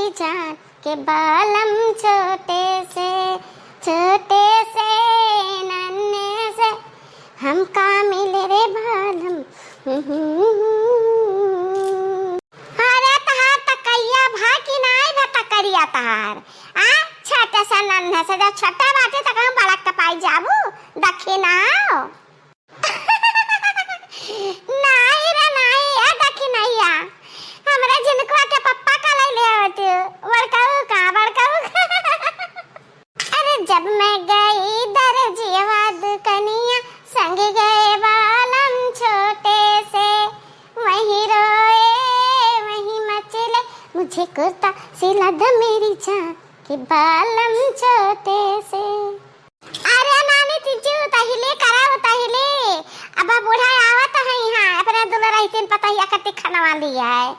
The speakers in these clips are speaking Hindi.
मेरी जान के बालम छोटे से नन्हे से हम का मिले रे बालम। अरे तहार तकैया भागी नाई भा तकरिया तहार आ छोटा सा नन्हा से जब छोटा बाटे तक हम बड़ा के पाई जाबू दखी ना नहीं रे नहीं ए दखी नैया हमरा जिनका के पप्पा का ले आवत बड़काऊ अरे जब मैं गई दरजिया दुकनिया संग गए बालम छोटे से वहीं रोए वहीं मचले मुझे कुर्ता सिला दे मेरी जान के बालम छोटे से। अरे नानी तीजू तहिले कराव तहिले अब बूढ़ा आवत है यहां अपने दुल्हा रहतीन पता ही कति खाना लिया है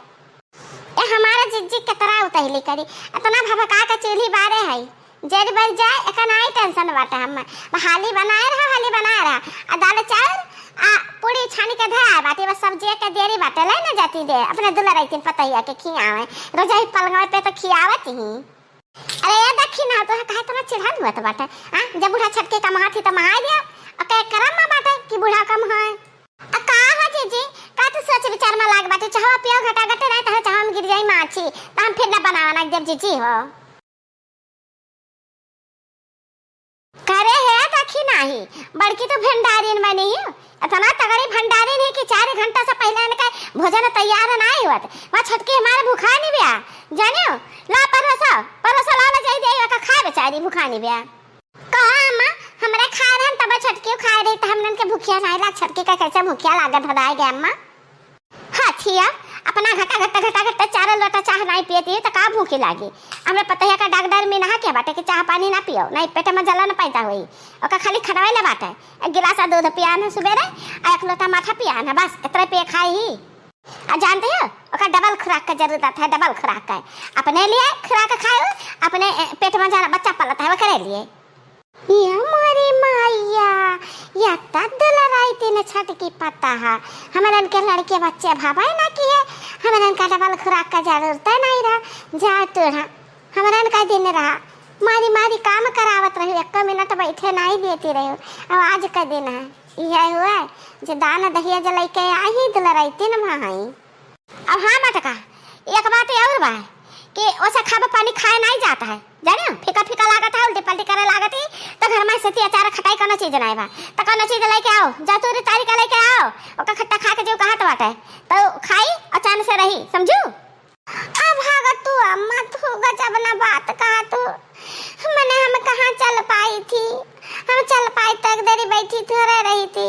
ए हमारा जिज्जी के तरह उतहिली करी इतना भभका के चूल्ही बारे है जड़ बढ़ जाए एकन आई टेंशन बाटे हम हाली बनाए रहा आ दाल चावल आ पूरी छानी के धरा बाटी बस सब्जी के देरी बाटे ले ना जाती दे अपने दुल्हा रहतीन पता ही के खियावे रोजा ही पलंगवा पे तो खियावत ही। अरे ये देखी ना तो काहे तोरा चिढ़न हुआ तो बाटे हां जब बूढ़ा छटके का महा थी तो महा दिया ओके करम में बाटे कि बूढ़ा कम है आ का हो जीजी का तो सोच विचार में लाग बाटे चाहो पियो घटा घटे रहे तो चाहो हम गिर जाई माछी तो हम फिर ना बनावा जब जीजी हो करे है देखी नहीं बड़की तो भंडारीन बनी है इतना तगड़ी भंडारीन है कि 4 घंटा से पहले इनका भोजन तैयार नहीं हुआ वहां छटके हमारे भूखा नहीं बिया जानियो ला परोसा ला जाई दे का खा बेचारी भूखा नहीं बिया कहा अम्मा हमरा खा रहन तब छटके खा रही त हमनन के भूखिया नहीं लाग छटके का कैसे भूखिया लागत हदाय गया अम्मा हाथिया अपना घटा चार लोटा चाह नहीं पियती तो का भूखी लागी हमरा पता है का डॉक्टर में नहा के बाटे के चाह पानी ना पियो नहीं पेट में जलन पैदा होई ओका खाली खड़वाई ले बाटे एक गिलास दूध पिया ना सुबेरे आ एक लोटा माथा पिया ना बस इतना पिए खाई आ जानते हो ओका डबल खुराक का जरूरत है डबल खुराक का अपने लिए खुराक खाओ अपने पेट में जाना बच्चा पलता है वो करे लिए ये हमारी माया या तदला राइते न छटकी पता है हमरन के लड़के बच्चे भाबाई ना किए हमरन का डबल खुराक का जरूरत नहीं रहा जा तोड़ा हमरन का दिन रहा मारी काम करावत रही 1 मिनट बैठे नहीं देती रही अब आज का दिन है यह हुआ जो दाना दहिया जलाई के आई दुला राइते न भाई। अब हाँ मटका एक बात और बा कि ओसा खाबा पानी खाए नहीं जाता है जाने फीका लागत है उल्टी पल्टी करे लागत है तो घर में सती अचार खटाई करना चीज नहीं बा तो कौन चीज लेके आओ जा तू रे तारी का लेके आओ ओका खट्टा खा के जो कहा तो बाटे तो खाई अचानक से रही समझू। अब भागत तू अम्मा तू गजब ना बात कहा तू मैंने हम कहां चल पाई थी हम चल पाई तक देरी बैठी थोड़ा रही थी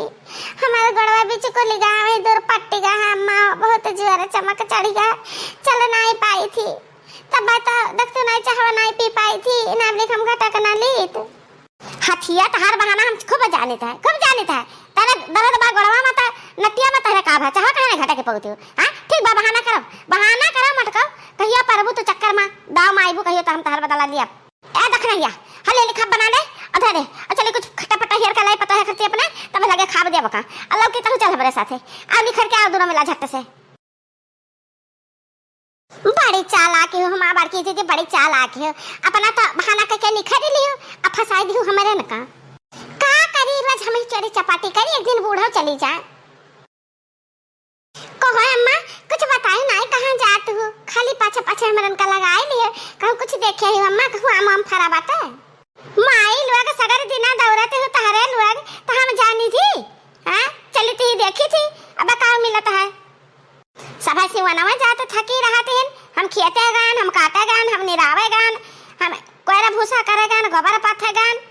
हमारे गड़वा बीच को लिगा में दूर पट्टी गा अम्मा बहुत जोर चमक चढ़ी गा चल नहीं पाई थी तब बता डॉक्टर नहीं चाहवा नहीं पी पाई थी नाम लिख हम घटा करना लीत हथिया तहार बहाना हम खूब जानता है तेरे दर्द बा गड़वा मत नटिया मत है का भा चाह कहां घटा के पहुंचू हां ठीक बा बहाना करो मत कहो कहियो परबू तो चक्कर में दाव में आईबू कहियो तो हम तहार बदला लिया ए देख नैया हले लिखा बना दे अधर दे चले कुछ खट्टा पट्टा हेर का लाई पता है खर्चे अपने तब लगे खाब दे बका अल्लाह की तरह चल हमारे साथे आ लिखर के आ दोनों मिला झट से बड़ी चालाक हो हम बार की जी बड़ी चालाक हो अपना तो बहाना करके निखर लियो अब फसाई दियो हमारे न का करी रोज हम चोरी चपाटी करी एक दिन बूढ़ा चली जाए कहो अम्मा कुछ बताई नहीं कहां जात हो खाली पाछे हमरन का लगाई लिए कहूं कुछ देखे ही अम्मा कहूं आम फरा बाटे माई लोग सगर दिना दौड़ते हो तहरे लोग तो हम जानी थी हां चली थी देखी थी अब का मिलता है सभा से वनवा जाते थकी रहते हैं हम खेते गान हम काटे गान हम निरावे गान हम कोयरा भूसा करे गान गोबर पाथे गान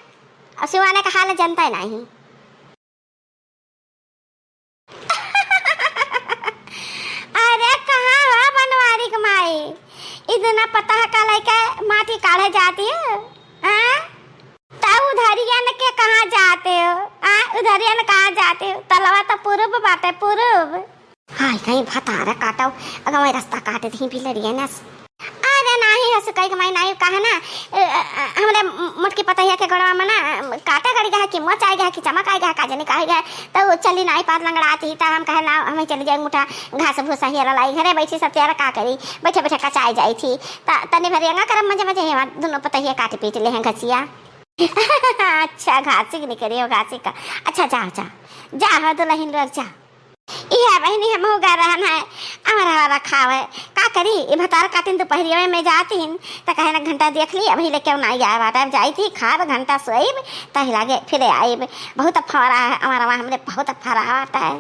और सिवाने का हाल जनता ही नहीं। अरे कहाँ हो बनवारी कमाई इतना पता है का लेके माटी काढ़े जाती है हां तब उधरियन के कहाँ जाते हो उधरियन कहाँ जाते हो तलवा तो पूर्व बाटे पूर्व हाय कहीं भतारा काटाओ अगर मैं रास्ता काटे थी भी लड़िए ना अरे नहीं हस से कई कमाई नहीं कहा ना हमरे मुटकी पतैया के गड़वा में ना काटा गड़ी गया कि मोच आएगा कि चमक आएगा का जाने कहा गया तो वो चली नहीं पात लंगड़ाती तो हम कहे ना हमें चली जाए मुठा घास भूसा ही लाई घरे बैठी सब त्यारा का करी बैठे बैठे कचाई जाई थी तने भरिया करम मजे मजे दोनों पतैया काट पीट ले हैं घसिया अच्छा घासी नहीं करिए घासी का अच्छा जा जा जा हो तो लहिन रख जा इहा बहनी हम हो गा रहन है हमारा रखा है का करी ये भतार काटिन तो पहरिया में जाती तो कहे ना घंटा देख ली अभी लेके नहीं गया बाटा जाई थी खाब घंटा सोईब तही लागे फिर आईब बहुत फरा है हमारा वहाँ हमने बहुत फरा आता है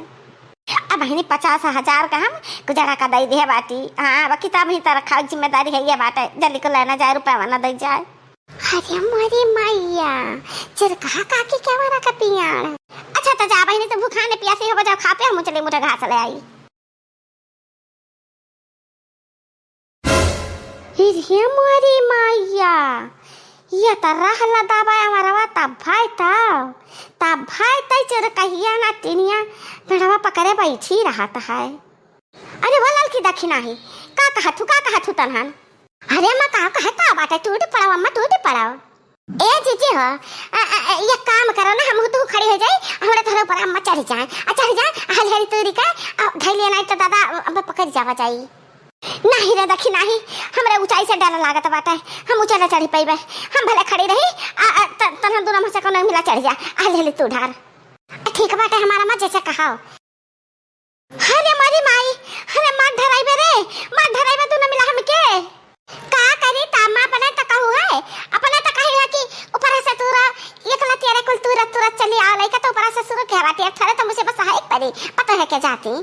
अब बहनी 50,000 का हम गुजारा का दे दिया बाटी हाँ बाकी तो अभी तो रखा जिम्मेदारी है ये बात है जल्दी को लेना जाए रुपया वाना दे जाए अरे मोरी मैया चिर कहा काकी क्या वाला का पियाड़ अच्छा तो जा बहनी तो भूखा ने प्यासी हो बजा खा पे हम चले मुझे घास ले आई ये मोरी मैया ये तरह हल्ला दाबा हमारा वा तब भाई तई चिर कहिया ना तिनिया भेड़वा पकड़े बैठी रहा है अरे वो लड़की दक्षिणा ही का कहा थू तनहन अरे मैं कहा था बाटा टूट पड़ाओ अम्मा टूट पड़ाओ ए जीजी हो ये काम करो ना हम तो खड़ी हो जाए हमरे थोड़ा ऊपर अम्मा चढ़ जाए हल हरी तोरी का धैले नहीं तो दादा अब पकड़ जावा जाई नहीं रे दखी नहीं हमरे ऊंचाई से डर लागत बाटा हम ऊंचा चढ़ी पैबे हम भले खड़ी रही तन दोनों में से कोनो मिला चढ़ जा हल हली तू ढार ठीक बाटा हमारा मां जैसे कहाओ अरे मारी माई अरे मां धराइबे तू न मिला हमके का करी तामा बने त कहू है अपने त कही है कि ऊपर से तूरा एकला तेरे कुल तुरंत चली आ लई का तो ऊपर से शुरू कहवाती है थारे तो मुझे बस हाइक पड़ी पता है क्या जाती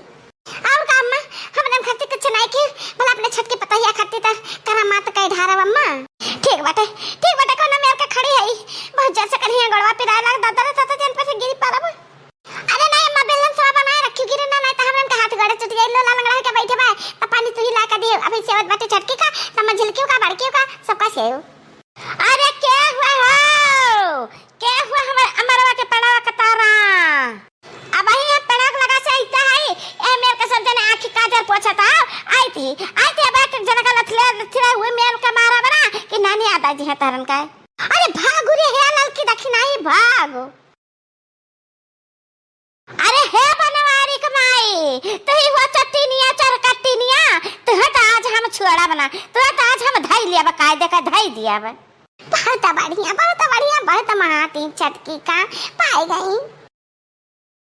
और काम में हमने खर्चे कुछ नहीं की भला अपने छत की पता ही खाती त करा मात कई ढारा अम्मा ठीक बाटे कोना मेर के खड़ी है बहुत जैसे कन्हिया गड़वा पिराए लाग दादा रे जन पे से गिरी पारब अरे नहीं अम्मा बेलन सवा बनाए रखी गिरे ना नहीं त हमन के हाथ गड़े चुट गई लोला लंगड़ा के बैठे बा त पानी तू ही ला के दे अभी सेवत बाटे छटकी का त मंझिलकियों का बड़कियों का सबका सेव अरे क्या हुआ हमारा के पड़ावा कतारा अब ही पड़ाक लगा से इतना है ए मेर के सब जने आंखी काजर पोछता आई थी अब जना का लथले हुए मेल का मारा बना कि नानी आदा जी है तरन का अरे भाग रे है ललकी दक्षिणा ही भाग अरे हे बनवारी कमाई तो ही हुआ चट्टीनिया चरकट्टीनिया तो हट आज हम छुड़ा बना तो हट आज हम धाई लिया कायदे का धाई दिया बहुत बढ़िया बहुत महाती चटकी का पाई गई